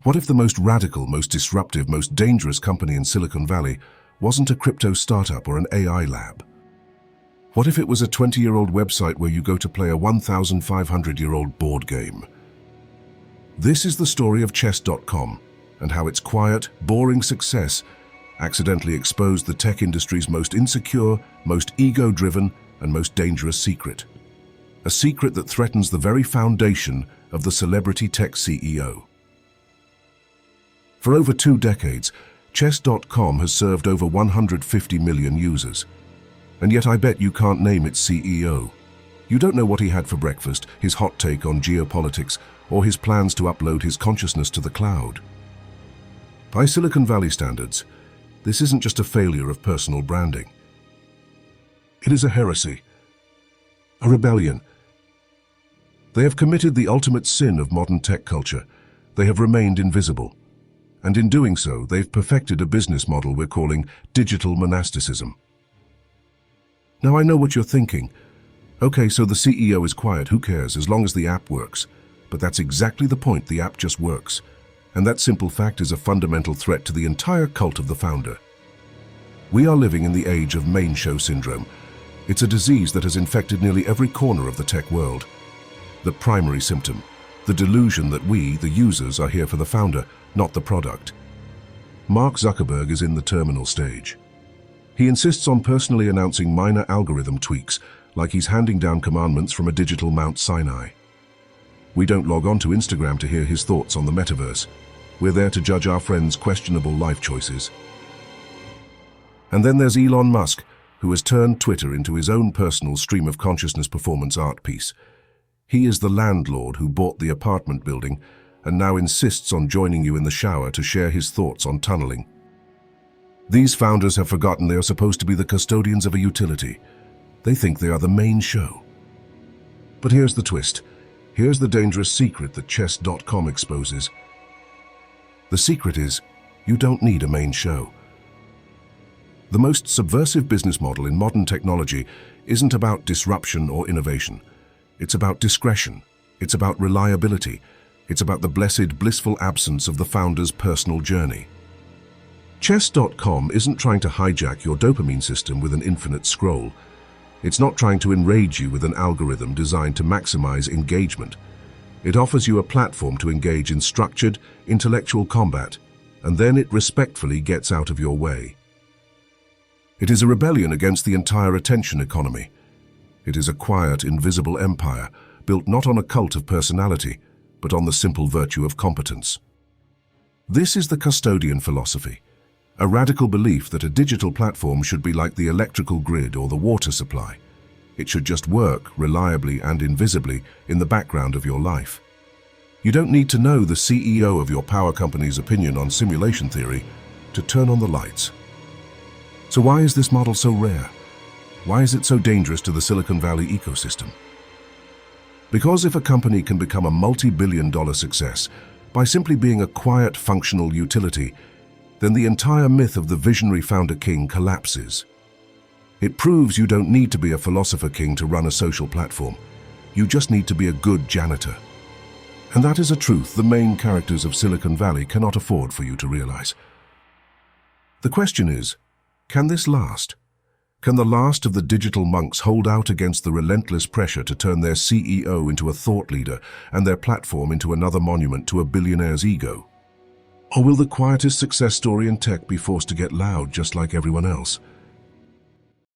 What if the most radical, most disruptive, most dangerous company in Silicon Valley wasn't a crypto startup or an AI lab? What if it was a 20-year-old website where you go to play a 1,500-year-old board game? This is the story of chess.com and how its quiet, boring success accidentally exposed the tech industry's most insecure, most ego-driven, and most dangerous secret. A secret that threatens the very foundation of the celebrity tech CEO. For over 2 decades, chess.com has served over 150 million users. And yet I bet you can't name its CEO. You don't know what he had for breakfast, his hot take on geopolitics, or his plans to upload his consciousness to the cloud. By Silicon Valley standards, this isn't just a failure of personal branding. It is a heresy, a rebellion. They have committed the ultimate sin of modern tech culture. They have remained invisible. And in doing so, they've perfected a business model we're calling digital monasticism. Now I know what you're thinking. Okay, so the CEO is quiet, who cares, as long as the app works. But that's exactly the point, the app just works. And that simple fact is a fundamental threat to the entire cult of the founder. We are living in the age of main show syndrome. It's a disease that has infected nearly every corner of the tech world. The primary symptom, the delusion that we, the users, are here for the founder, not the product. Mark Zuckerberg is in the terminal stage. He insists on personally announcing minor algorithm tweaks, like he's handing down commandments from a digital Mount Sinai. We don't log on to Instagram to hear his thoughts on the metaverse. We're there to judge our friends' questionable life choices. And then there's Elon Musk, who has turned Twitter into his own personal stream of consciousness performance art piece. He is the landlord who bought the apartment building and now insists on joining you in the shower to share his thoughts on tunneling. These founders have forgotten they are supposed to be the custodians of a utility. They think they are the main show. But here's the twist. Here's the dangerous secret that chess.com exposes. The secret is, you don't need a main show. The most subversive business model in modern technology isn't about disruption or innovation. It's about discretion. It's about reliability. It's about the blessed, blissful absence of the founder's personal journey. Chess.com isn't trying to hijack your dopamine system with an infinite scroll. It's not trying to enrage you with an algorithm designed to maximize engagement. It offers you a platform to engage in structured, intellectual combat, and then it respectfully gets out of your way. It is a rebellion against the entire attention economy. It is a quiet, invisible empire, built not on a cult of personality, but on the simple virtue of competence. This is the custodian philosophy, a radical belief that a digital platform should be like the electrical grid or the water supply. It should just work reliably and invisibly in the background of your life. You don't need to know the CEO of your power company's opinion on simulation theory to turn on the lights. So why is this model so rare? Why is it so dangerous to the Silicon Valley ecosystem? Because if a company can become a multi-billion-dollar success by simply being a quiet, functional utility, then the entire myth of the visionary founder king collapses. It proves you don't need to be a philosopher king to run a social platform. You just need to be a good janitor. And that is a truth the main characters of Silicon Valley cannot afford for you to realize. The question is, can this last? Can the last of the digital monks hold out against the relentless pressure to turn their CEO into a thought leader and their platform into another monument to a billionaire's ego? Or will the quietest success story in tech be forced to get loud just like everyone else?